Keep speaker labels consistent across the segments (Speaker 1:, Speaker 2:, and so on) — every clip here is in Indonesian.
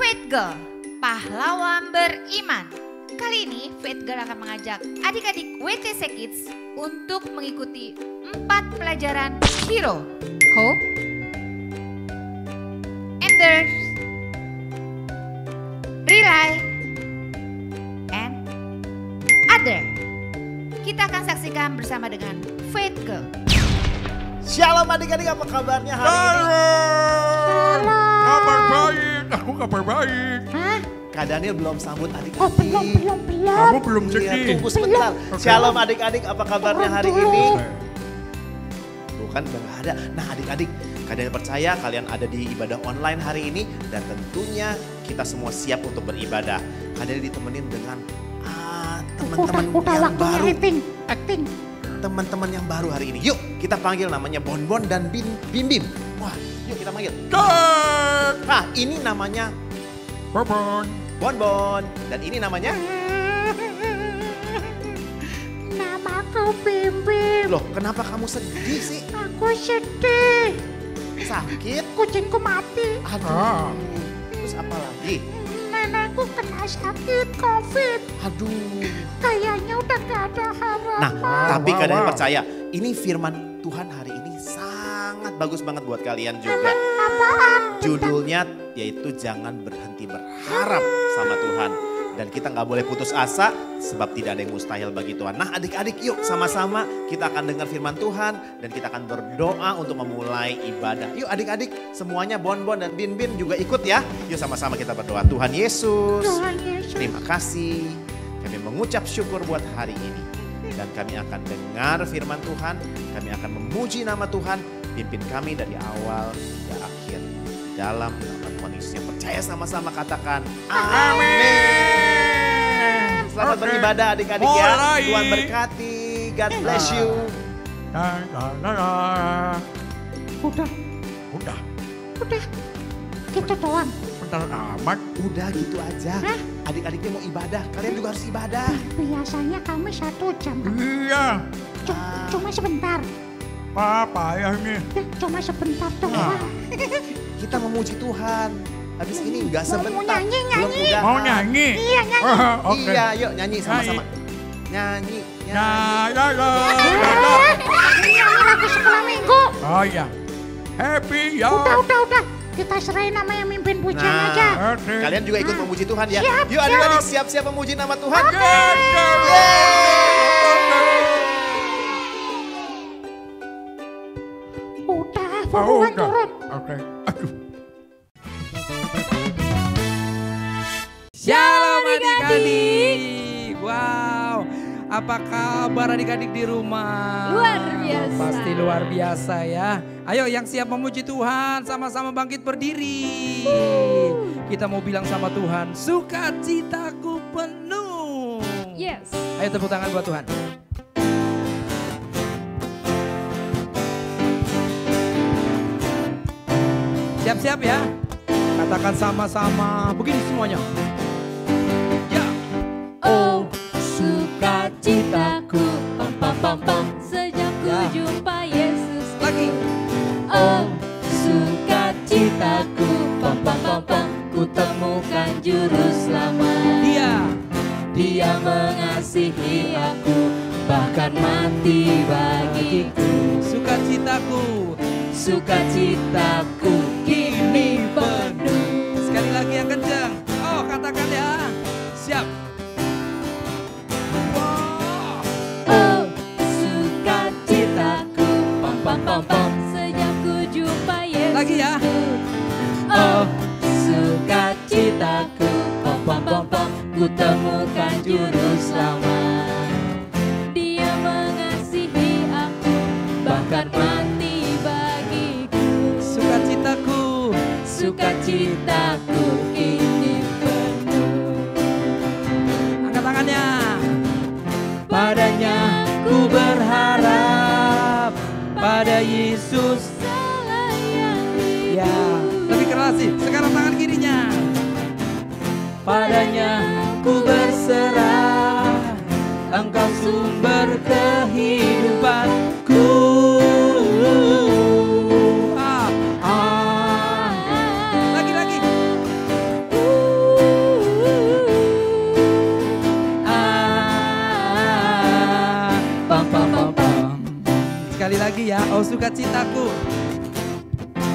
Speaker 1: Faith Girl, pahlawan beriman. Kali ini Faith Girl akan mengajak adik-adik WTC Kids untuk mengikuti 4 pelajaran Hero, Hope, Endurance, Rely, and Other. Kita akan saksikan bersama dengan Faith Girl.
Speaker 2: Shalom adik-adik, apa kabarnya hari ini?
Speaker 3: Kabar baik, aku kabar baik.
Speaker 1: Hah?
Speaker 2: Kak Daniel belum sambut adik-adik.
Speaker 4: Oh belum.
Speaker 3: Kamu belum
Speaker 2: Iya,
Speaker 3: sedih.
Speaker 2: tunggu sebentar.
Speaker 3: Oke.
Speaker 2: Shalom adik-adik, apa kabarnya hari ini?
Speaker 3: Oke.
Speaker 2: Tuh kan udah gak ada. Nah adik-adik, Kak Daniel percaya kalian ada di ibadah online hari ini. Dan tentunya kita semua siap untuk beribadah. Kak Daniel ditemenin dengan teman-teman
Speaker 4: Udah
Speaker 2: yang
Speaker 4: waktunya
Speaker 2: baru.
Speaker 4: acting.
Speaker 2: Teman-teman yang baru hari ini. Yuk kita panggil namanya Bonbon dan Bim Bim. Wah yuk kita panggil.
Speaker 3: Kak,
Speaker 2: Nah ini namanya
Speaker 3: Bobon.
Speaker 2: Bonbon. Dan ini namanya...
Speaker 4: Namaku Bim.
Speaker 2: Loh kenapa kamu sedih sih?
Speaker 4: Aku sedih.
Speaker 2: Sakit?
Speaker 4: Kucingku mati.
Speaker 2: Aduh. Terus apa lagi?
Speaker 4: Nenekku kena sakit COVID.
Speaker 2: Aduh.
Speaker 4: Kayaknya udah gak ada harapan.
Speaker 2: Nah, tapi
Speaker 3: wow,
Speaker 2: kalian
Speaker 3: wow.
Speaker 2: percaya, ini firman Tuhan hari ini sangat bagus banget buat kalian juga.
Speaker 4: Apaan?
Speaker 2: Judulnya yaitu jangan berhenti berharap sama Tuhan. Dan kita nggak boleh putus asa sebab tidak ada yang mustahil bagi Tuhan. Nah adik-adik yuk sama-sama kita akan dengar firman Tuhan dan kita akan berdoa untuk memulai ibadah. Yuk adik-adik semuanya Bonbon dan Bin juga ikut ya. Yuk sama-sama kita berdoa. Tuhan Yesus,
Speaker 4: Tuhan Yesus.
Speaker 2: terima kasih. Kami mengucap syukur buat hari ini. Dan kami akan dengar firman Tuhan. Kami akan memuji nama Tuhan. Pimpin kami dari awal hingga akhir. Dalam nama Tuhan Yesus yang percaya sama-sama katakan amin. Selamat
Speaker 3: Oke.
Speaker 2: beribadah adik-adik ya.
Speaker 3: Mulai.
Speaker 2: Tuhan berkati. God bless you.
Speaker 4: Udah. Gitu doang.
Speaker 3: Bentar amat.
Speaker 2: Udah gitu aja.
Speaker 4: Hah?
Speaker 2: Adik-adiknya mau ibadah. Kalian juga harus ibadah.
Speaker 4: Biasanya kami 1 jam kan.
Speaker 3: Iya.
Speaker 4: Cuma sebentar.
Speaker 3: Apa ya ini?
Speaker 4: Cuma sebentar doang.
Speaker 2: Kita memuji Tuhan. Habis ini enggak
Speaker 4: Mau
Speaker 2: sebentar.
Speaker 4: nyanyi,
Speaker 2: Belum
Speaker 4: nyanyi.
Speaker 2: udahan.
Speaker 3: Mau nyanyi?
Speaker 4: Iya nyanyi.
Speaker 3: Oke.
Speaker 2: Iya, yuk nyanyi sama-sama. Nyanyi.
Speaker 3: Ya.
Speaker 4: Nyanyi lagu sekolah minggu.
Speaker 3: Oh iya. Happy ya.
Speaker 4: Udah. Kita serahin nama yang mimpin pujian
Speaker 2: Nah.
Speaker 4: aja.
Speaker 3: Oke.
Speaker 2: Kalian juga ikut memuji Tuhan ya.
Speaker 4: Siap,
Speaker 2: Yuk adik-adik siap-siap memuji nama Tuhan.
Speaker 4: Udah,
Speaker 3: Oh,
Speaker 4: buruan
Speaker 3: udah.
Speaker 4: turun.
Speaker 3: Oke. Aduh.
Speaker 5: Shalom adik-adik. Wow. Apa kabar adik-adik di rumah?
Speaker 1: Luar biasa.
Speaker 5: Pasti luar biasa ya. Ayo yang siap memuji Tuhan sama-sama bangkit berdiri. Kita mau bilang sama Tuhan, sukacitaku penuh.
Speaker 1: Yes.
Speaker 5: Ayo tepuk tangan buat Tuhan. Siap-siap ya. Katakan sama-sama. Begini semuanya. Ya.
Speaker 6: Oh sukacitaku, pam pam pam pam, sejak ku
Speaker 5: Ya.
Speaker 6: jumpa Yesus.
Speaker 5: Lagi.
Speaker 6: Oh sukacitaku, pam pam pam pam, ku temukan juru selamat. Dia mengasihi aku, bahkan mati bagiku. Sukacitaku kini penuh.
Speaker 5: Sekali lagi yang kencang. Oh katakan ya. Siap. Wow.
Speaker 6: Oh sukacitaku, pam pam pam pam, sejak ku jumpa Yesus.
Speaker 5: Lagi ya.
Speaker 6: Oh sukacitaku, pam pam pam pam, ku temukan juru selamat. Dia mengasihi aku, bahkan mati bagiku. Sukacitaku kini penuh.
Speaker 5: Angkat tangannya.
Speaker 6: Padanya ku berharap, pada Yesus selayang hidup.
Speaker 5: Ya. Lebih keras sih. Sekarang tangan kirinya.
Speaker 6: Padanya ku berserah, Engkau sumber kehidupanku.
Speaker 5: Lagi. sukacitaku.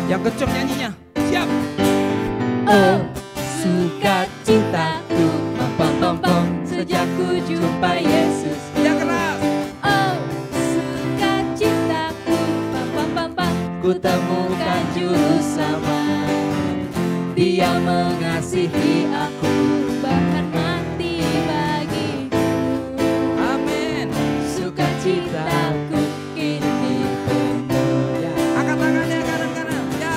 Speaker 5: Yang kenceng nyanyinya. Siap.
Speaker 6: Oh, sukacitaku, pam pam pam pam, sejak ku jumpa Yesus.
Speaker 5: Yang keras.
Speaker 6: Oh, sukacitaku, pam pam pam pam, ku temukan juru selamat. Dia mengasihi aku, bahkan mati bagiku.
Speaker 5: Amin.
Speaker 6: Sukacitaku kini penuh.
Speaker 5: Ya, angkat tangannya kanan-kanan. Ya.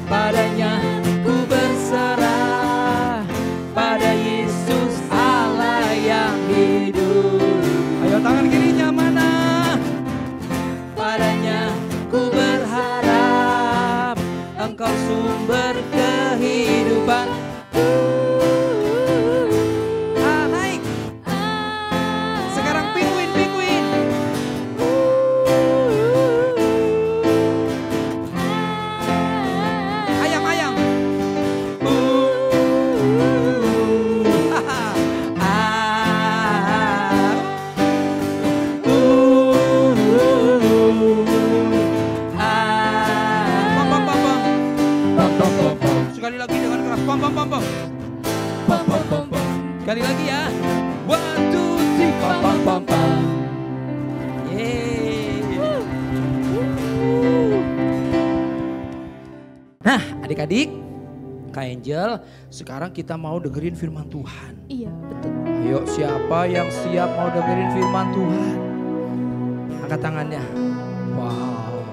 Speaker 6: Padanya ku berserah, pada Yesus Allah yang hidup.
Speaker 5: Ayo tangan kirinya mana?
Speaker 6: Padanya ku berharap, Engkau sumber kehidupan.
Speaker 5: Naik. Sekarang penguin. Ayam. Sekali lagi dengan keras. Pam. Sekali lagi ya. 1, 2, 3. Pam. Yeay. Nah, adik-adik, Kak Angel, sekarang kita mau dengerin firman Tuhan.
Speaker 6: Iya, betul.
Speaker 5: Ayo, siapa yang siap mau dengerin firman Tuhan? Angkat tangannya. Wow.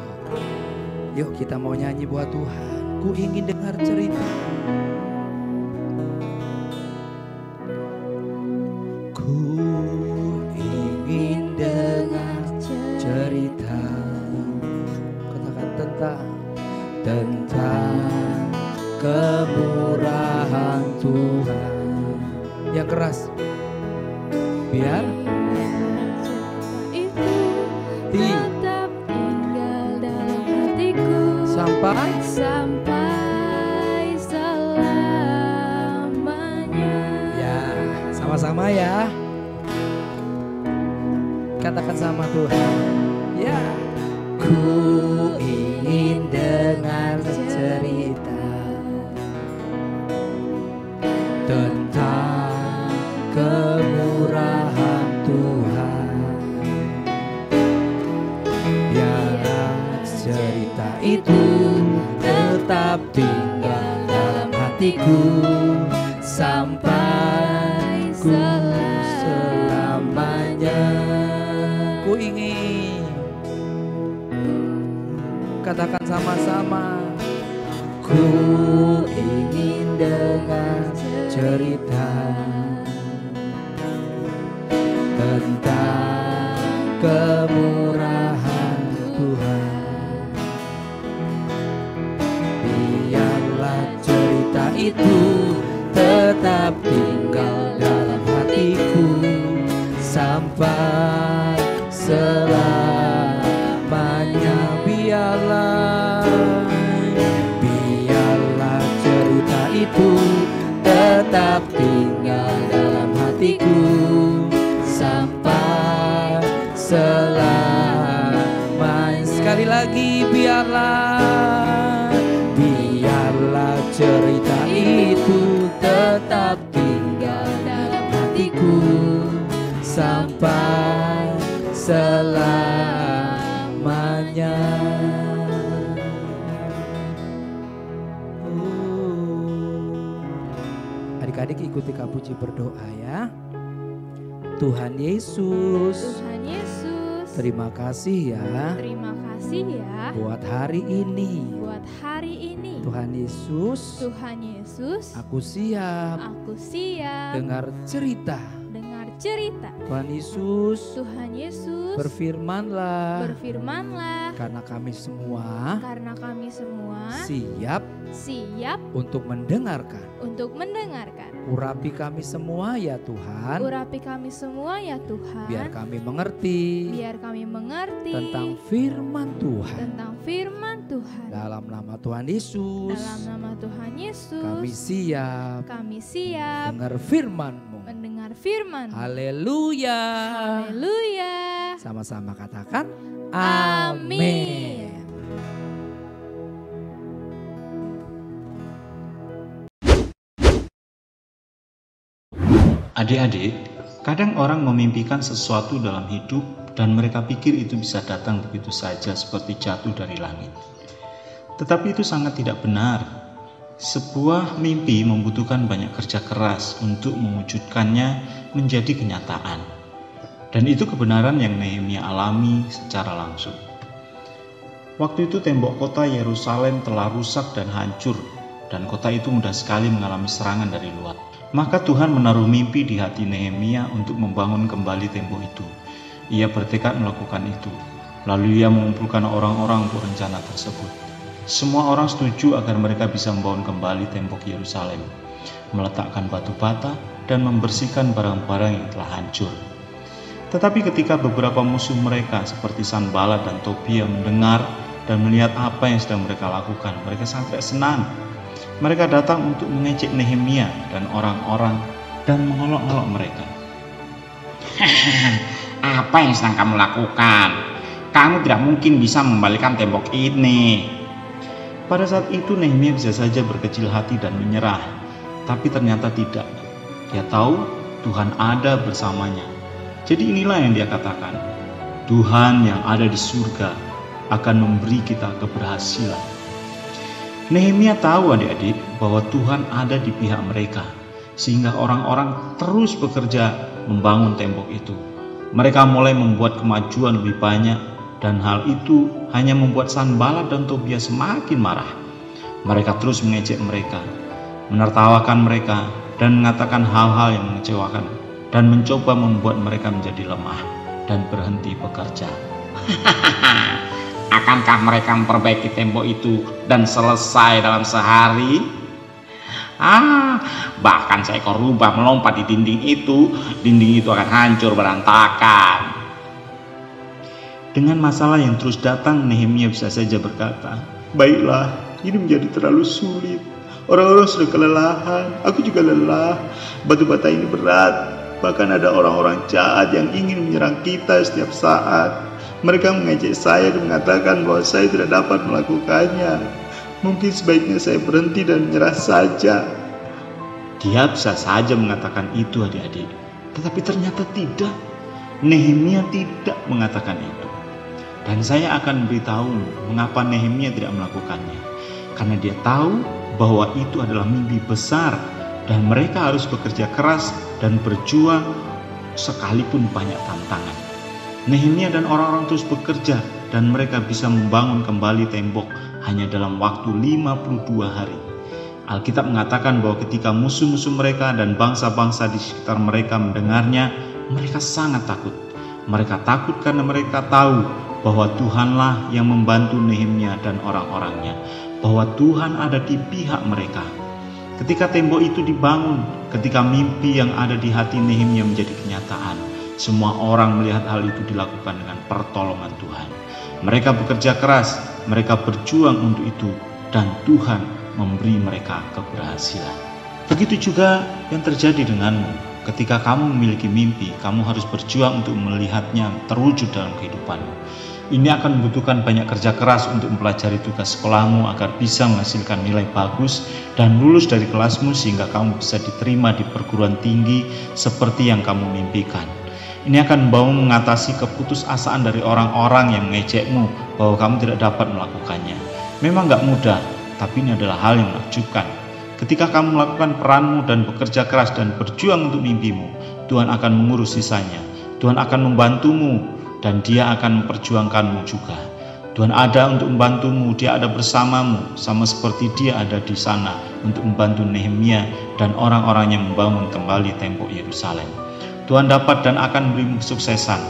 Speaker 5: Yuk kita mau nyanyi buat Tuhan. Ku ingin dengar cerita. Ku ingin dengar cerita. Katakan tentang kemurahan Tuhan. Yang keras. Biar
Speaker 6: Itu tetap tinggal dalam hatiku
Speaker 5: sampai
Speaker 6: selamanya.
Speaker 5: ya, sama-sama ya. Katakan sama Tuhan. Ya. Ku ingin dengar cerita tentang kemurahan Tuhan. Biarlah cerita itu tetap tinggal dalam hatiku sampai ku selamanya. Ku ingin, katakan sama-sama. Ku ingin dengar cerita tentang kemurahan Tuhan. Biarlah cerita itu tetap tinggal dalam hatiku sampai selamanya. Biarlah cerita itu tetap tinggal dalam hatiku sampai selamanya. Sekali lagi, biarlah cerita itu tetap tinggal dalam hatiku sampai selamanya. Adik-adik ikuti Kak Puji berdoa ya. Tuhan Yesus, terima kasih ya.
Speaker 6: Terima kasih ya
Speaker 5: Buat hari ini.
Speaker 6: buat hari ini.
Speaker 5: Tuhan Yesus, aku siap
Speaker 6: Aku siap
Speaker 5: dengar cerita.
Speaker 6: dengar cerita.
Speaker 5: Tuhan Yesus,
Speaker 6: Tuhan Yesus,
Speaker 5: berfirmanlah, karena kami semua
Speaker 6: karena kami semua
Speaker 5: siap
Speaker 6: siap
Speaker 5: untuk mendengarkan.
Speaker 6: Urapi
Speaker 5: kami semua ya Tuhan, biar kami mengerti
Speaker 6: biar kami mengerti
Speaker 5: tentang firman Tuhan.
Speaker 6: tentang firman Tuhan.
Speaker 5: Dalam nama Tuhan Yesus,
Speaker 6: Dalam nama Tuhan Yesus,
Speaker 5: kami siap
Speaker 6: dengar
Speaker 5: firman-Mu.
Speaker 6: mendengar firman.
Speaker 5: Haleluya.
Speaker 6: Haleluya.
Speaker 5: Sama-sama katakan
Speaker 6: Amin.
Speaker 5: amin.
Speaker 7: Adik-adik, kadang orang memimpikan sesuatu dalam hidup dan mereka pikir itu bisa datang begitu saja seperti jatuh dari langit. Tetapi itu sangat tidak benar. Sebuah mimpi membutuhkan banyak kerja keras untuk mewujudkannya menjadi kenyataan. Dan itu kebenaran yang Nehemia alami secara langsung. Waktu itu tembok kota Yerusalem telah rusak dan hancur, dan kota itu mudah sekali mengalami serangan dari luar. Maka Tuhan menaruh mimpi di hati Nehemia untuk membangun kembali tembok itu. Ia bertekad melakukan itu. Lalu ia mengumpulkan orang-orang untuk rencana tersebut. Semua orang setuju agar mereka bisa membangun kembali tembok Yerusalem, meletakkan batu bata, dan membersihkan barang-barang yang telah hancur. Tetapi ketika beberapa musuh mereka seperti Sanballat dan Tobia mendengar dan melihat apa yang sedang mereka lakukan, mereka sangat tidak senang. Mereka datang untuk mengejek Nehemia dan orang-orang dan mengolok-olok mereka.
Speaker 8: Apa yang sedang kamu lakukan? Kamu tidak mungkin bisa membalikan tembok ini.
Speaker 7: Pada saat itu Nehemia bisa saja berkecil hati dan menyerah, tapi ternyata tidak. Dia tahu Tuhan ada bersamanya. Jadi inilah yang dia katakan, Tuhan yang ada di surga akan memberi kita keberhasilan. Nehemia tahu adik-adik bahwa Tuhan ada di pihak mereka, sehingga orang-orang terus bekerja membangun tembok itu. Mereka mulai membuat kemajuan lebih banyak, dan hal itu hanya membuat Sanballat dan Tobia semakin marah. Mereka terus mengejek mereka, menertawakan mereka, dan mengatakan hal-hal yang mengecewakan, dan mencoba membuat mereka menjadi lemah dan berhenti bekerja.
Speaker 8: Akankah mereka memperbaiki tembok itu dan selesai dalam sehari? Bahkan seekor rubah melompat di dinding itu akan hancur berantakan.
Speaker 7: Dengan masalah yang terus datang, Nehemia bisa saja berkata, baiklah, ini menjadi terlalu sulit. Orang-orang sudah kelelahan, aku juga lelah. Batu bata ini berat. Bahkan ada orang-orang jahat yang ingin menyerang kita setiap saat. Mereka mengejek saya dan mengatakan bahwa saya tidak dapat melakukannya. Mungkin sebaiknya saya berhenti dan menyerah saja. Dia bisa saja mengatakan itu adik-adik. Tetapi ternyata tidak. Nehemia tidak mengatakan itu. Dan saya akan beritahu mengapa Nehemia tidak melakukannya. Karena dia tahu bahwa itu adalah mimpi besar. Dan mereka harus bekerja keras dan berjuang sekalipun banyak tantangan. Nehemia dan orang-orang terus bekerja dan mereka bisa membangun kembali tembok hanya dalam waktu 52 hari. Alkitab mengatakan bahwa ketika musuh-musuh mereka dan bangsa-bangsa di sekitar mereka mendengarnya, mereka sangat takut. Mereka takut karena mereka tahu bahwa Tuhanlah yang membantu Nehemia dan orang-orangnya, bahwa Tuhan ada di pihak mereka. Ketika tembok itu dibangun, ketika mimpi yang ada di hati Nehemia menjadi kenyataan, semua orang melihat hal itu dilakukan dengan pertolongan Tuhan. Mereka bekerja keras, mereka berjuang untuk itu, dan Tuhan memberi mereka keberhasilan. Begitu juga yang terjadi denganmu. Ketika kamu memiliki mimpi, kamu harus berjuang untuk melihatnya terwujud dalam kehidupanmu. Ini akan membutuhkan banyak kerja keras untuk mempelajari tugas sekolahmu agar bisa menghasilkan nilai bagus dan lulus dari kelasmu sehingga kamu bisa diterima di perguruan tinggi seperti yang kamu mimpikan. Ini akan membawamu mengatasi keputusasaan dari orang-orang yang mengejekmu bahwa kamu tidak dapat melakukannya. Memang gak mudah, tapi ini adalah hal yang menakjubkan. Ketika kamu melakukan peranmu dan bekerja keras dan berjuang untuk mimpimu, Tuhan akan mengurus sisanya. Tuhan akan membantumu dan Dia akan memperjuangkanmu juga. Tuhan ada untuk membantumu, Dia ada bersamamu, sama seperti Dia ada di sana untuk membantu Nehemia dan orang-orang yang membangun kembali tembok Yerusalem. Tuhan dapat dan akan memberi kesuksesan.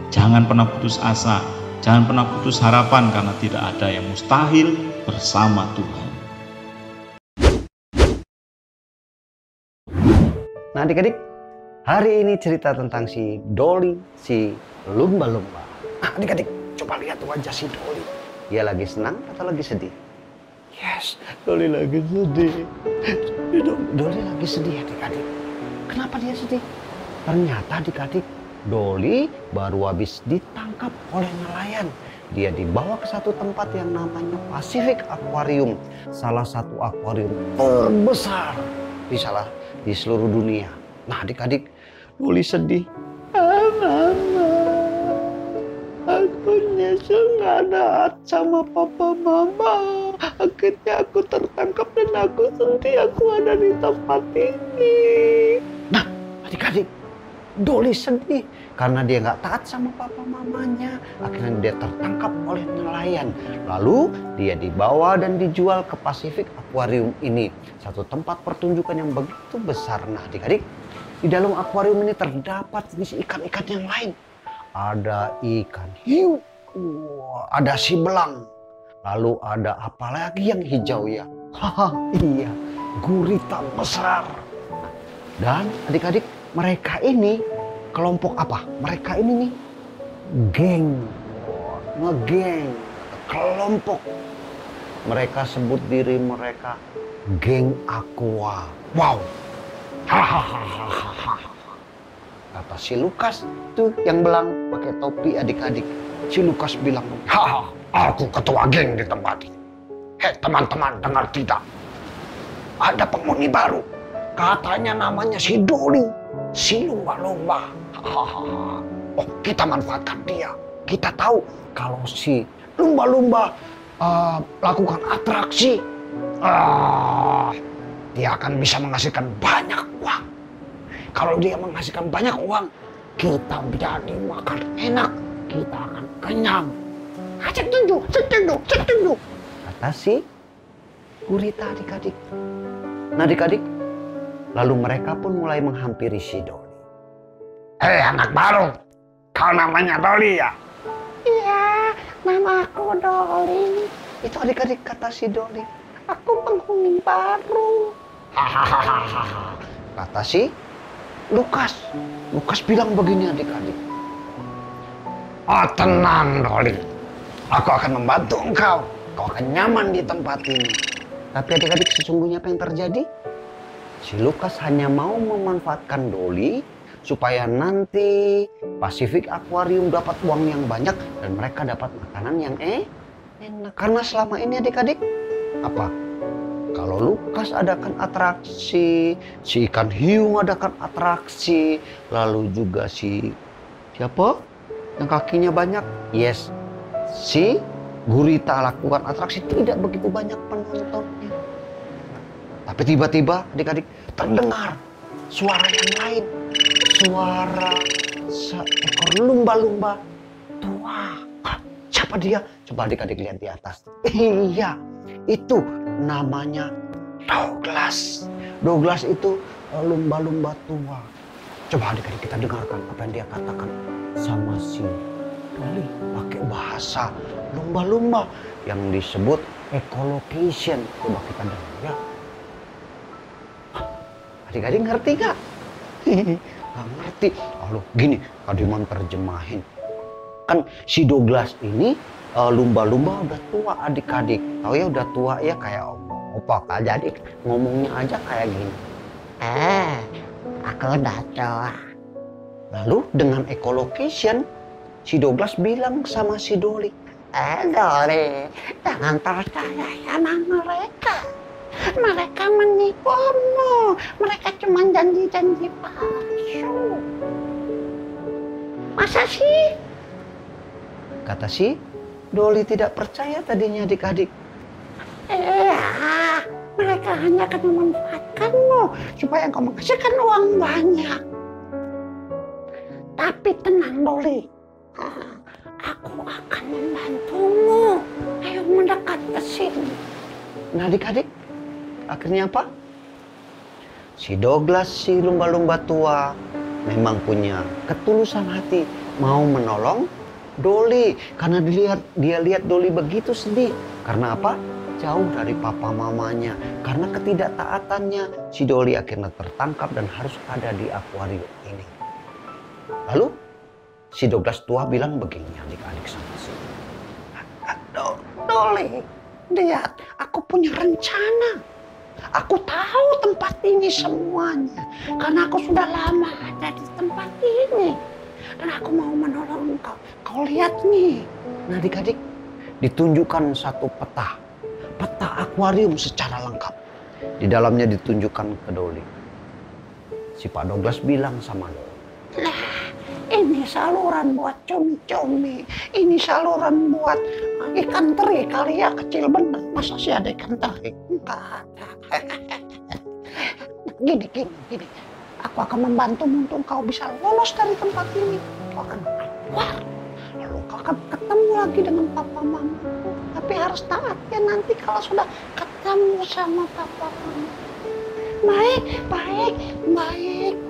Speaker 7: Jangan pernah putus asa, jangan pernah putus harapan karena tidak ada yang mustahil bersama Tuhan.
Speaker 9: Nah adik-adik, hari ini cerita tentang si Dolly, si lumba-lumba. Nah adik-adik, coba lihat wajah si Dolly. Dia lagi senang atau lagi sedih? Yes, Doli lagi sedih. Doli lagi sedih adik-adik. Kenapa dia sedih? Ternyata adik-adik, Doli baru habis ditangkap oleh nelayan. Dia dibawa ke satu tempat yang namanya Pacific Aquarium. Salah satu akuarium terbesar di seluruh dunia. Nah adik-adik, Doli sedih. Aku nyesel gak ada sama papa mama. Akhirnya aku tertangkap dan aku sedih aku ada di tempat ini. Nah adik-adik, Doli sedih karena dia gak taat sama papa mamanya. Akhirnya dia tertangkap oleh nelayan. Lalu dia dibawa dan dijual ke Pacific Aquarium ini. Satu tempat pertunjukan yang begitu besar. Nah adik-adik, di dalam akuarium ini terdapat jenis ikan-ikan yang lain. Ada ikan hiu, ada si belang, lalu ada apa lagi yang hijau ya? Haha, iya, gurita besar. Dan adik-adik, mereka ini kelompok apa? Mereka ini nih geng, ngegeng, kelompok. Mereka sebut diri mereka geng aqua. Wow, hahaha. Kata si Lukas tuh yang belang pakai topi adik-adik. Si Lukas bilang, haha, aku ketua geng di tempat ini. Hei teman-teman, dengar tidak? Ada penghuni baru. Katanya namanya si Doli, si lumba-lumba. Hahaha. Oh, kita manfaatkan dia. Kita tahu kalau si lumba-lumba lakukan atraksi, dia akan bisa menghasilkan banyak uang. Kalau dia menghasilkan banyak uang, kita jadi makan enak, kita akan kenyang. Setuju. Kata si gurita adik-adik. Nah adik-adik, lalu mereka pun mulai menghampiri si Doli. Anak baru, kau namanya Doli ya?
Speaker 4: Iya, nama aku Doli.
Speaker 9: Itu adik-adik kata si Doli. Aku penghuni baru. Hahaha. Kata si Lukas bilang begini adik-adik. Oh tenang Doli, aku akan membantu engkau. Kau akan nyaman di tempat ini. Tapi adik-adik sesungguhnya apa yang terjadi? Si Lukas hanya mau memanfaatkan Doli supaya nanti Pacific Aquarium dapat uang yang banyak dan mereka dapat makanan yang enak. Karena selama ini adik-adik apa? Kalau Lukas adakan atraksi, si ikan hiu adakan atraksi, lalu juga siapa yang kakinya banyak? Yes, si gurita lakukan atraksi, tidak begitu banyak penontonnya. Tapi tiba-tiba adik-adik terdengar suara yang lain, suara seekor lumba-lumba tua. Siapa dia? Coba adik-adik lihat di atas. Iya, itu namanya Douglas. Douglas itu lumba-lumba tua. Coba adik-adik kita dengarkan apa yang dia katakan sama si Doli pakai bahasa lumba-lumba yang disebut echolocation. Coba kita dengar ya. Adik-adik ngerti gak? Gak ngerti. Lalu gini, Kadiman terjemahin. Kan si Douglas ini lumba-lumba udah tua adik-adik. Tahu ya udah tua ya kayak opa. Jadi ngomongnya aja kayak gini.
Speaker 4: Aku udah tua.
Speaker 9: Lalu dengan echolocation, si Douglas bilang sama si Doli.
Speaker 4: Doli, jangan percaya sama mereka. Mereka menipumu. Mereka cuma janji-janji palsu. Masa sih?
Speaker 9: Kata si Doli tidak percaya tadinya adik-adik.
Speaker 4: Mereka hanya akan memanfaatkanmu supaya engkau menghasilkan uang banyak. Tapi tenang Doli, aku akan membantumu. Ayo mendekat ke sini.
Speaker 9: Nah adik-adik, akhirnya apa? Si Douglas, si lumba-lumba tua, memang punya ketulusan hati mau menolong Doli. Karena dia lihat Doli begitu sedih. Karena apa? Jauh dari papa mamanya. Karena ketidaktaatannya, si Doli akhirnya tertangkap dan harus ada di akuarium ini. Lalu si Douglas tua bilang begini adik-adik sama si
Speaker 4: Doli, lihat, aku punya rencana. Aku tahu tempat ini semuanya. Karena aku sudah lama ada di tempat ini. Dan aku mau menolong engkau. Kau lihat nih.
Speaker 9: Nah adik-adik, ditunjukkan satu peta. Peta akuarium secara lengkap. Di dalamnya ditunjukkan ke Doli. Si Pak Douglas bilang sama Doli.
Speaker 4: Nah, ini saluran buat cumi-cumi. Ini saluran buat ikan teri kali ya, kecil bener. Masa sih ada ikan teri? Enggak ada. Gini. Aku akan membantumu untuk kau bisa lolos dari tempat ini. Kau akan keluar. Lalu kau akan ketemu lagi dengan papa mamaku. Tapi harus taat ya nanti kalau sudah ketemu sama papa mama. Baik,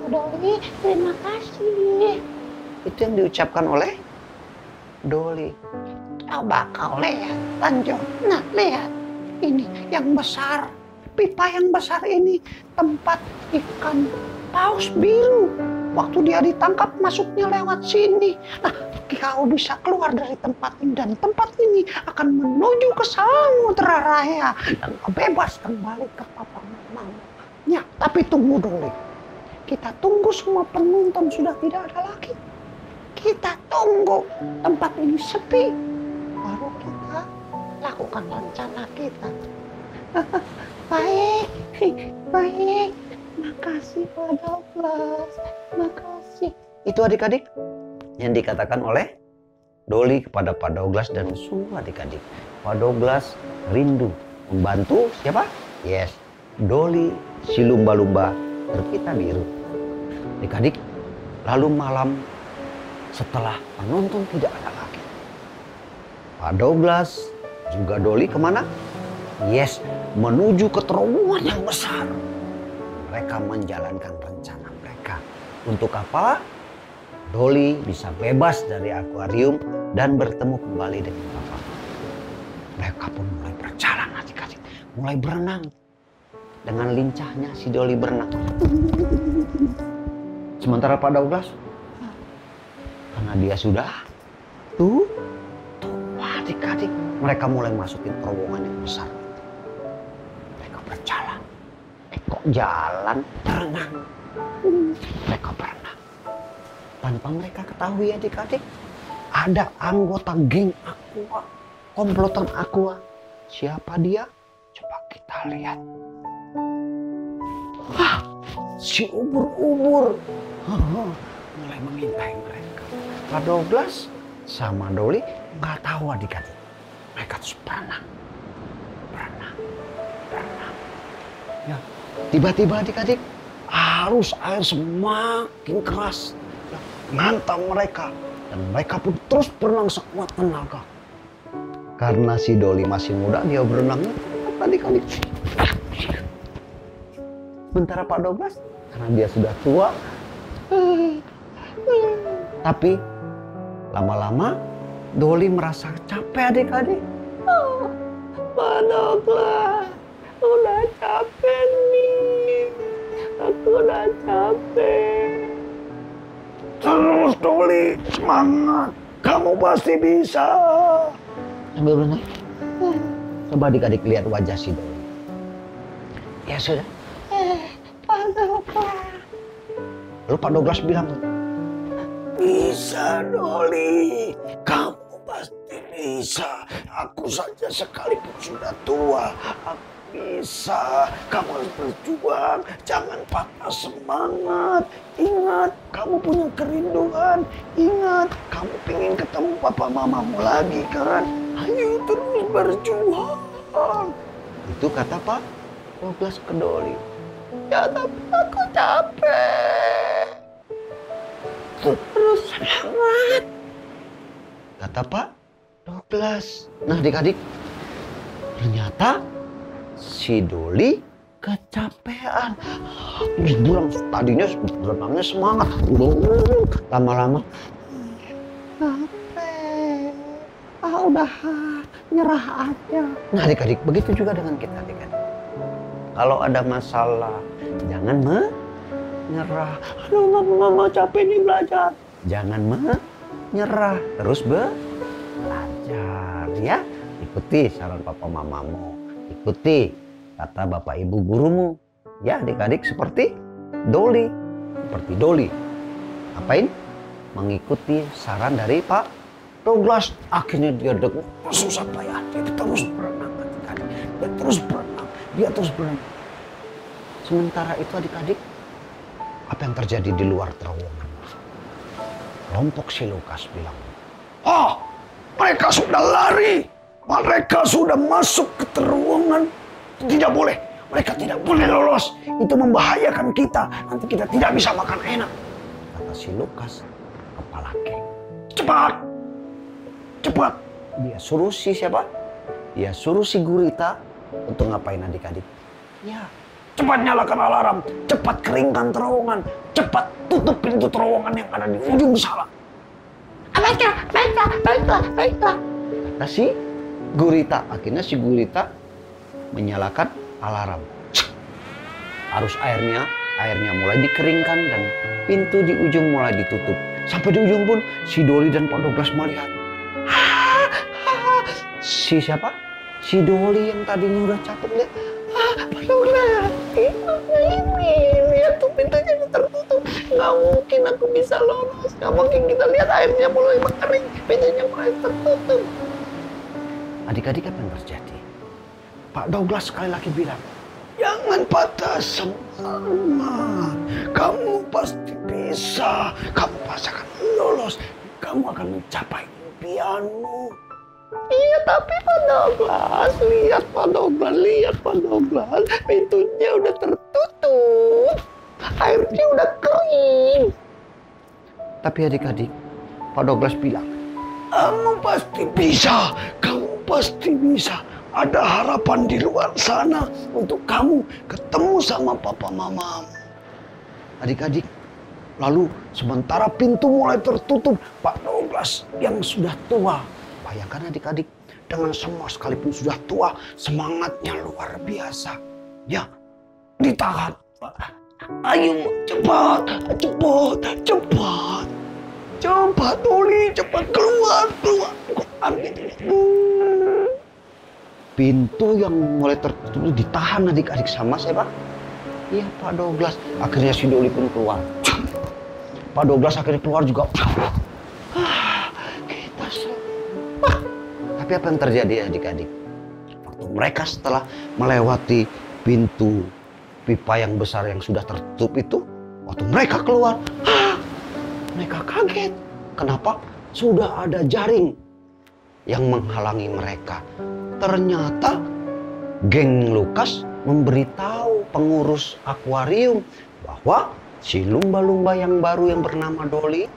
Speaker 4: Doli. Terima kasih.
Speaker 9: Itu yang diucapkan oleh Doli.
Speaker 4: Coba kau lihat, Tanjung. Nah, lihat. Ini yang besar. Pipa yang besar ini tempat ikan paus biru. Waktu dia ditangkap masuknya lewat sini. Nah, kau bisa keluar dari tempat ini. Dan tempat ini akan menuju ke Samudra Raya. Dan kau bebas kembali ke papa mama. Ya, tapi tunggu dulu. Kita tunggu semua penonton sudah tidak ada lagi. Kita tunggu tempat ini sepi. Baru kita lakukan rencana kita. Baik. Makasih Pak Douglas. Makasih.
Speaker 9: Itu adik-adik yang dikatakan oleh Doli kepada Pak Douglas dan semua adik-adik. Pak Douglas rindu membantu siapa? Yes, Doli si lumba-lumba berpita biru. Adik-adik, lalu malam setelah penonton tidak ada lagi, Pak Douglas juga Doli kemana? Yes, menuju ke terowongan yang besar. Mereka menjalankan rencana mereka. Untuk apa? Doli bisa bebas dari akuarium dan bertemu kembali dengan papa. Mereka pun mulai berjalan adik-adik. Mulai berenang. Dengan lincahnya si Doli berenang. Sementara Pak Douglas, karena dia sudah tuh adik-adik, mereka mulai masukin terowongan yang besar. Mereka berjalan. Kok jalan berenang? Mereka berenang. Tanpa mereka ketahui adik-adik, ada anggota geng Aqua, komplotan Aqua. Siapa dia? Coba kita lihat. Wah, si ubur-ubur mulai mengintai mereka. Pak Douglas sama Doli nggak tahu adik-adik. Mereka terus berenang. Ya, tiba-tiba adik-adik arus air semakin keras menghantam mereka dan mereka pun terus berenang sekuat tenaga. Karena si Doli masih muda, dia berenangnya adik-adik. Sementara Pak Douglas karena dia sudah tua, tapi lama-lama Doli merasa capek adik-adik. Pak Douglas, udah capek nih. Aku udah capek. Terus Doli, semangat. Kamu pasti bisa. Sambil berenang. Coba adik-adik lihat wajah si Doli. Ya sudah.
Speaker 4: Pak Douglas.
Speaker 9: Lalu Pak Douglas bilang, bisa Doli, kamu pasti bisa. Aku saja sekalipun sudah tua, aku bisa. Kamu harus berjuang, jangan patah semangat. Ingat, kamu punya kerinduan. Ingat, kamu pengen ketemu papa mamamu lagi kan? Ayo terus berjuang. Itu kata Pak Douglas ke Doli. Ya tapi aku capek. Terus semangat, kata Pak Douglas. Nah adik-adik, ternyata si Doli kecapean. Bulan tadinya berenangnya semangat, lama-lama
Speaker 4: Capek. Udah nyerah aja.
Speaker 9: Nah adik-adik, begitu juga dengan kita adik-adik. Kalau ada masalah, jangan menyerah. Aduh mama capek nih belajar. Jangan menyerah, terus belajar ya. ikuti saran papa mamamu, ikuti kata bapak ibu gurumu. Ya adik-adik seperti Doli. Apain? Mengikuti saran dari Pak Douglas. Akhirnya dia dengan susah payah, dia terus berenang adik-adik. Dia terus berenang. Sementara itu adik-adik, apa yang terjadi di luar terowongan? Kelompok si Lukas bilang, mereka sudah lari. Mereka sudah masuk ke terowongan. Tidak boleh. Mereka tidak boleh lolos. Itu membahayakan kita. Nanti kita tidak bisa makan enak. Kata si Lukas, kepala geng. Cepat. Dia suruh si siapa? Dia suruh si Gurita untuk ngapain adik-adik? Ya, cepat nyalakan alarm. Cepat keringkan terowongan. Cepat tutup pintu terowongan yang ada di ujung sana. Baiklah. Kata si Gurita. Akhirnya si Gurita menyalakan alarm. Arus airnya mulai dikeringkan dan pintu di ujung mulai ditutup. Sampai di ujung pun si Doli dan Pak Douglas melihat. Si siapa? Si Doli yang tadinya udah capek lihat. Pak Douglas, ini lihat tuh pintunya tertutup. Nggak mungkin aku bisa lolos. Nggak mungkin, kita lihat airnya mulai mengering, pintunya mulai tertutup. Adik-adik apa yang terjadi? Pak Douglas sekali lagi bilang, jangan patah semangat. Kamu pasti bisa. Kamu pasti akan lolos. Kamu akan mencapai impianmu. Iya, tapi Pak Douglas, lihat Pak Douglas, pintunya udah tertutup. Airnya udah kering. Tapi adik-adik, Pak Douglas bilang, kamu pasti bisa. Ada harapan di luar sana untuk kamu ketemu sama papa mamamu. Adik-adik, lalu sementara pintu mulai tertutup, Pak Douglas yang sudah tua. Bayangkan adik-adik, dengan semua sekalipun sudah tua, semangatnya luar biasa. Ya, ditahan. Ayo, cepat. Cepat, Doli, cepat keluar. Pintu yang mulai tertutup ditahan adik-adik sama siapa? Iya, Pak Douglas. Akhirnya si Doli pun keluar. Pak Douglas akhirnya keluar juga. Kita selamat. Tapi apa yang terjadi adik-adik? Waktu mereka setelah melewati pintu pipa yang besar yang sudah tertutup itu, waktu mereka keluar, mereka kaget. Kenapa? Sudah ada jaring yang menghalangi mereka. Ternyata geng Lukas memberitahu pengurus akuarium bahwa si lumba-lumba yang baru yang bernama Doli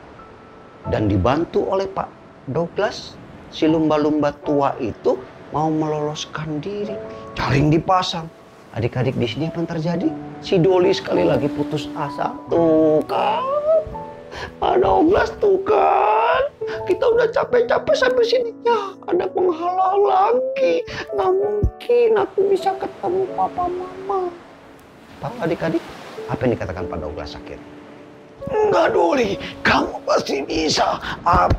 Speaker 9: dan dibantu oleh Pak Douglas, si lumba-lumba tua itu mau meloloskan diri. Jaring dipasang. Adik-adik, di sini apa yang terjadi? Si Doli sekali lagi putus asa. Tuh kan, Pak Douglas, tuh kan. Kita udah capek-capek sampai sini. Ya, ada penghalang lagi. Nggak mungkin aku bisa ketemu papa mama. Tahu adik-adik, apa yang dikatakan Pak Douglas akhirnya? Enggak, Doli, kamu pasti bisa.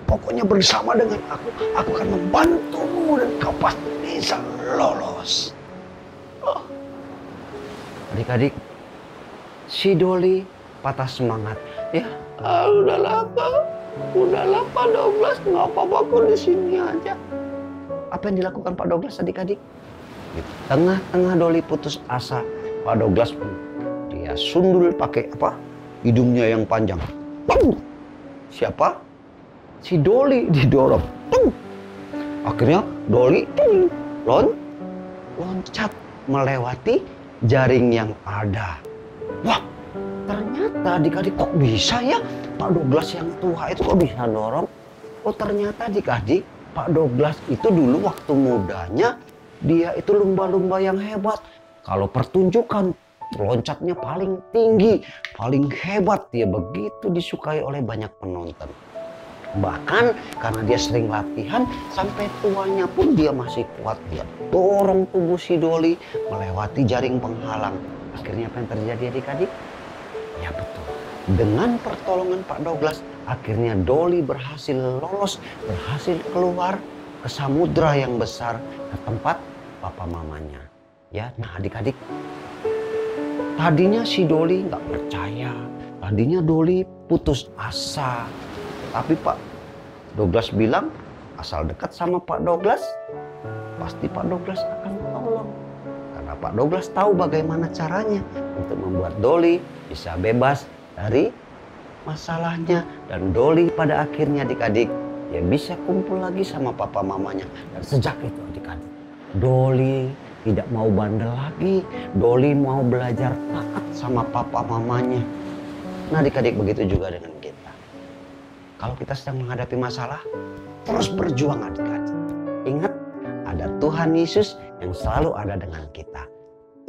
Speaker 9: Pokoknya bersama dengan aku akan membantumu dan kau pasti bisa lolos. Adik-adik, si Doli patah semangat. Ya, udahlah Pak Douglas, nggak apa-apa kok di sini aja. Apa yang dilakukan Pak Douglas adik-adik? Di tengah-tengah Doli putus asa, Pak Douglas pun dia sundul pakai apa? Hidungnya yang panjang. Siapa? Si Doli didorong. Akhirnya Doli loncat melewati jaring yang ada. Wah, ternyata adik-adik kok bisa ya Pak Douglas yang tua itu kok bisa dorong? Oh, ternyata adik-adik Pak Douglas itu dulu waktu mudanya dia itu lumba-lumba yang hebat. Kalau pertunjukan loncatnya paling tinggi, paling hebat, dia begitu disukai oleh banyak penonton. Bahkan karena dia sering latihan, sampai tuanya pun dia masih kuat. Dia dorong tubuh si Doli melewati jaring penghalang. Akhirnya apa yang terjadi adik-adik? Ya betul. Dengan pertolongan Pak Douglas, akhirnya Doli berhasil lolos, berhasil keluar. ke samudra yang besar, ke tempat papa mamanya. Ya, nah adik-adik, tadinya si Doli nggak percaya, tadinya Doli putus asa. Tapi Pak Douglas bilang, asal dekat sama Pak Douglas, pasti Pak Douglas akan tolong. Karena Pak Douglas tahu bagaimana caranya untuk membuat Doli bisa bebas dari masalahnya. Dan Doli pada akhirnya adik-adik, dia bisa kumpul lagi sama papa mamanya. Dan sejak itu adik-adik, Doli tidak mau bandel lagi. Doli mau belajar taat sama papa mamanya. Nah adik-adik, begitu juga dengan kita. Kalau kita sedang menghadapi masalah, terus berjuang adik-adik. Ingat, ada Tuhan Yesus yang selalu ada dengan kita.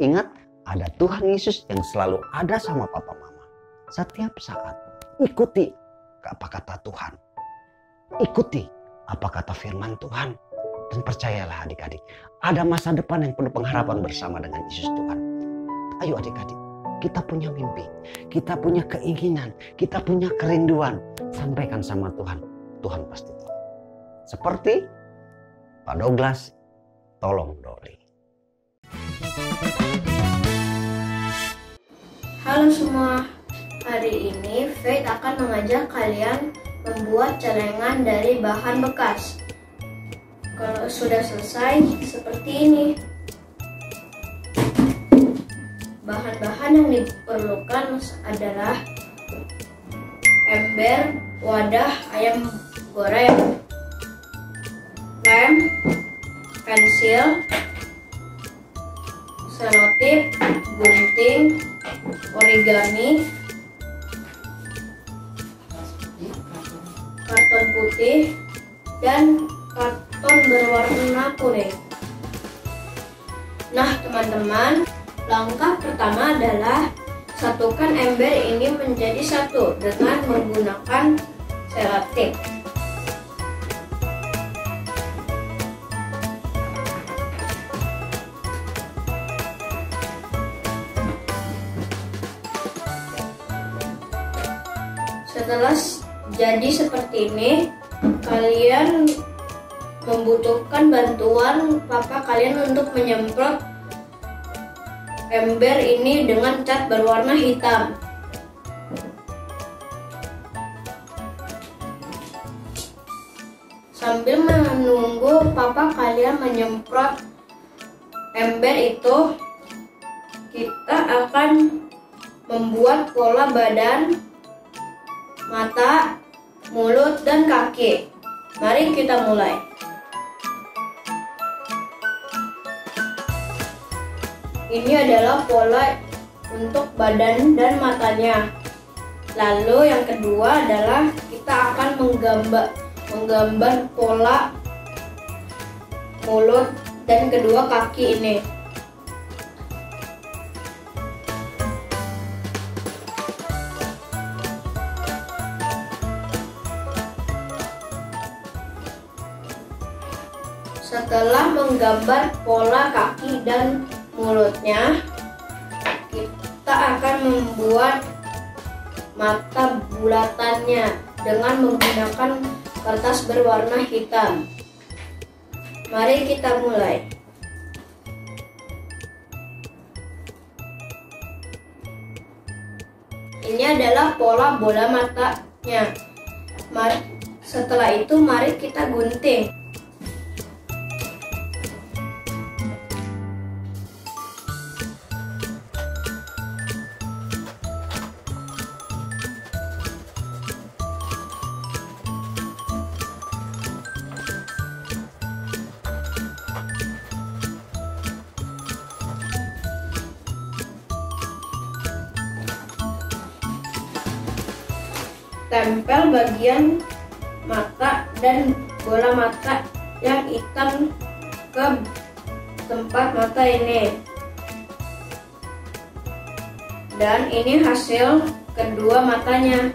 Speaker 9: Ingat, ada Tuhan Yesus yang selalu ada sama papa mama. Setiap saat, ikuti apa kata Tuhan. Ikuti apa kata firman Tuhan. Dan percayalah adik-adik, ada masa depan yang penuh pengharapan bersama dengan Yesus Tuhan. Ayo adik-adik, kita punya mimpi, kita punya keinginan, kita punya kerinduan. Sampaikan sama Tuhan, Tuhan pasti tolong. Seperti Pak Douglas, tolong Doli.
Speaker 10: Halo semua, hari ini Faith akan mengajak kalian membuat celengan dari bahan bekas. Kalau sudah selesai, seperti ini. Bahan-bahan yang diperlukan adalah ember, wadah ayam goreng, lem, pensil, selotip, gunting, origami, karton putih, dan karton berwarna kuning. Nah teman-teman, langkah pertama adalah satukan ember ini menjadi satu dengan menggunakan selotip. Setelah jadi seperti ini, kalian membutuhkan bantuan papa kalian untuk menyemprot ember ini dengan cat berwarna hitam. Sambil menunggu papa kalian menyemprot ember itu, kita akan membuat pola badan, mata, mulut, dan kaki. Mari kita mulai. Ini adalah pola untuk badan dan matanya. Lalu yang kedua adalah kita akan menggambar pola mulut dan kedua kaki ini. Setelah menggambar pola kaki dan mulutnya, kita akan membuat mata bulatannya dengan menggunakan kertas berwarna hitam. Mari kita mulai. Ini adalah pola bola matanya. Setelah itu mari kita gunting. Tempel bagian mata dan bola mata yang hitam ke tempat mata ini. Dan ini hasil kedua matanya.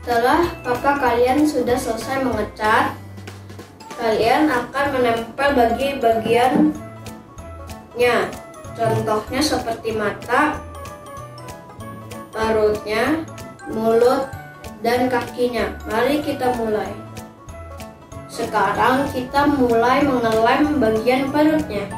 Speaker 10: Setelah papa kalian sudah selesai mengecat, kalian akan menempel bagian-bagiannya. Contohnya seperti mata, perutnya, mulut, dan kakinya. Mari kita mulai. Sekarang kita mulai mengelem bagian perutnya.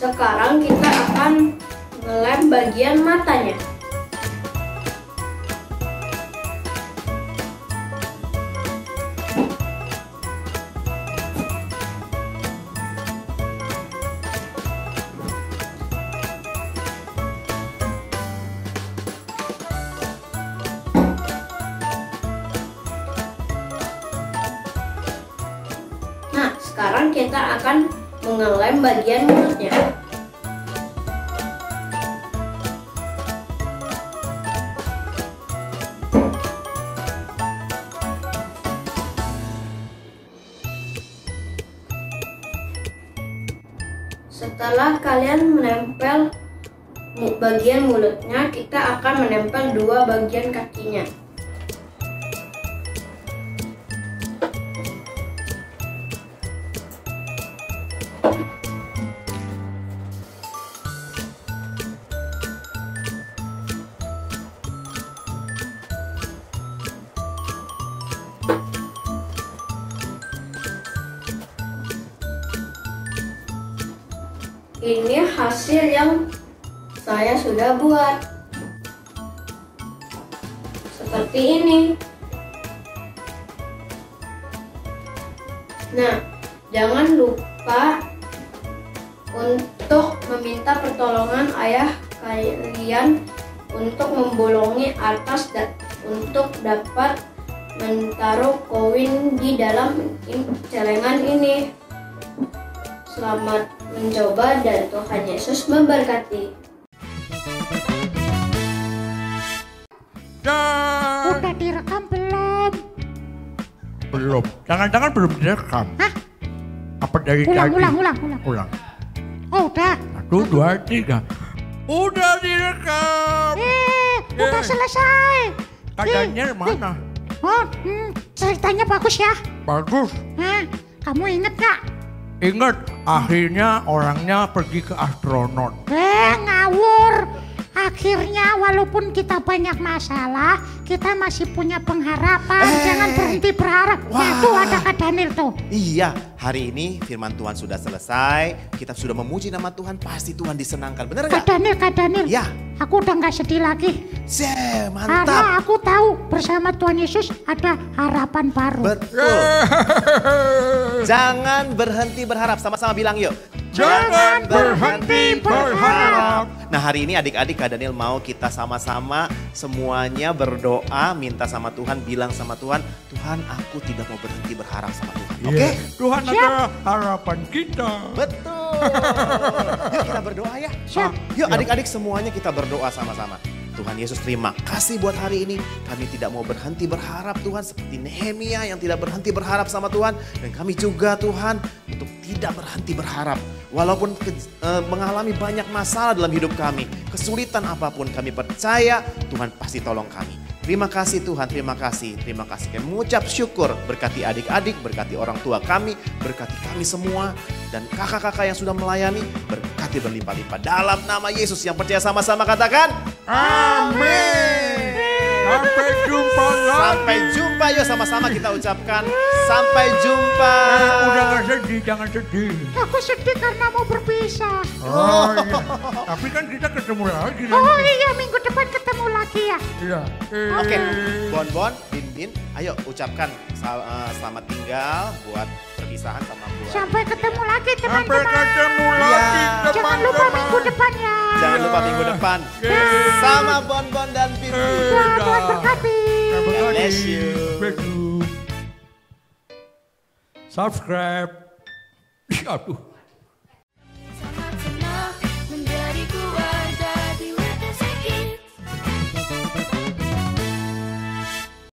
Speaker 10: Sekarang kita akan mengelem bagian matanya. Nah, sekarang kita akan mengelem bagian mulutnya. Setelah kalian menempel bagian mulutnya, kita akan menempel dua bagian kakinya. Ini hasil yang saya sudah buat. Seperti ini. Nah, jangan lupa untuk meminta pertolongan ayah kalian untuk membolongi atas dan untuk dapat menaruh koin di dalam celengan ini. Selamat mencoba dan Tuhan Yesus memberkati.
Speaker 4: Udah direkam belum?
Speaker 3: Belum. Jangan-jangan belum direkam.
Speaker 4: Hah?
Speaker 3: Apa dari
Speaker 4: Ulang.
Speaker 3: tadi? Ulang.
Speaker 4: Oh, udah.
Speaker 3: 1, 2, 3. Udah direkam.
Speaker 4: Udah selesai.
Speaker 3: Kak Daniel mana?
Speaker 4: Oh, ceritanya bagus ya.
Speaker 3: Bagus.
Speaker 4: Kamu inget gak?
Speaker 3: Ingat, akhirnya orangnya pergi ke astronot.
Speaker 4: Ngawur. Akhirnya walaupun kita banyak masalah, kita masih punya pengharapan. Jangan berhenti berharap. Nah, tuh ada Kak Daniel tuh.
Speaker 2: Iya, hari ini firman Tuhan sudah selesai. Kita sudah memuji nama Tuhan, pasti Tuhan disenangkan. Benar nggak?
Speaker 4: Kak Daniel.
Speaker 2: Ya.
Speaker 4: Aku udah nggak sedih lagi.
Speaker 2: Mantap.
Speaker 4: Karena aku tahu bersama Tuhan Yesus ada harapan baru.
Speaker 2: Betul. Jangan berhenti berharap. Sama-sama bilang yuk.
Speaker 3: Jangan berhenti berharap.
Speaker 2: Nah, hari ini adik-adik Kak Daniel mau kita sama-sama semuanya berdoa, minta sama Tuhan, bilang sama Tuhan, Tuhan aku tidak mau berhenti berharap sama Tuhan. Oke?
Speaker 3: Tuhan adalah harapan kita.
Speaker 2: Betul. Yuk kita berdoa ya. Yuk adik-adik semuanya kita berdoa sama-sama. Tuhan Yesus terima kasih buat hari ini. Kami tidak mau berhenti berharap Tuhan seperti Nehemia yang tidak berhenti berharap sama Tuhan. Dan kami juga Tuhan untuk tidak berhenti berharap. Walaupun mengalami banyak masalah dalam hidup kami. Kesulitan apapun kami percaya Tuhan pasti tolong kami. Terima kasih Tuhan, terima kasih. Terima kasih. Kami mengucap syukur berkati adik-adik, berkati orang tua kami, berkati kami semua. Dan kakak-kakak yang sudah melayani, berkati berlimpah-limpah. Dalam nama Yesus yang percaya sama-sama katakan.
Speaker 3: Amin. Sampai jumpa lagi.
Speaker 2: Sampai jumpa yuk sama-sama kita ucapkan. Sampai jumpa.
Speaker 3: Udah gak sedih, jangan sedih.
Speaker 4: Aku sedih karena mau berpisah.
Speaker 3: Oh iya. Tapi kan kita ketemu lagi.
Speaker 4: Oh iya, minggu depan ketemu lagi ya.
Speaker 3: Iya.
Speaker 2: Oke, Bon, Din, ayo ucapkan selamat tinggal buat perpisahan sama buat.
Speaker 4: Sampai ketemu lagi teman-teman.
Speaker 3: Sampai ketemu lagi teman-teman.
Speaker 4: Jangan lupa minggu depan ya.
Speaker 2: Jangan lupa minggu depan bersama Bon dan Bibi.
Speaker 4: Tuhan berkati.
Speaker 2: God bless you.
Speaker 3: Subscribe. Aduh.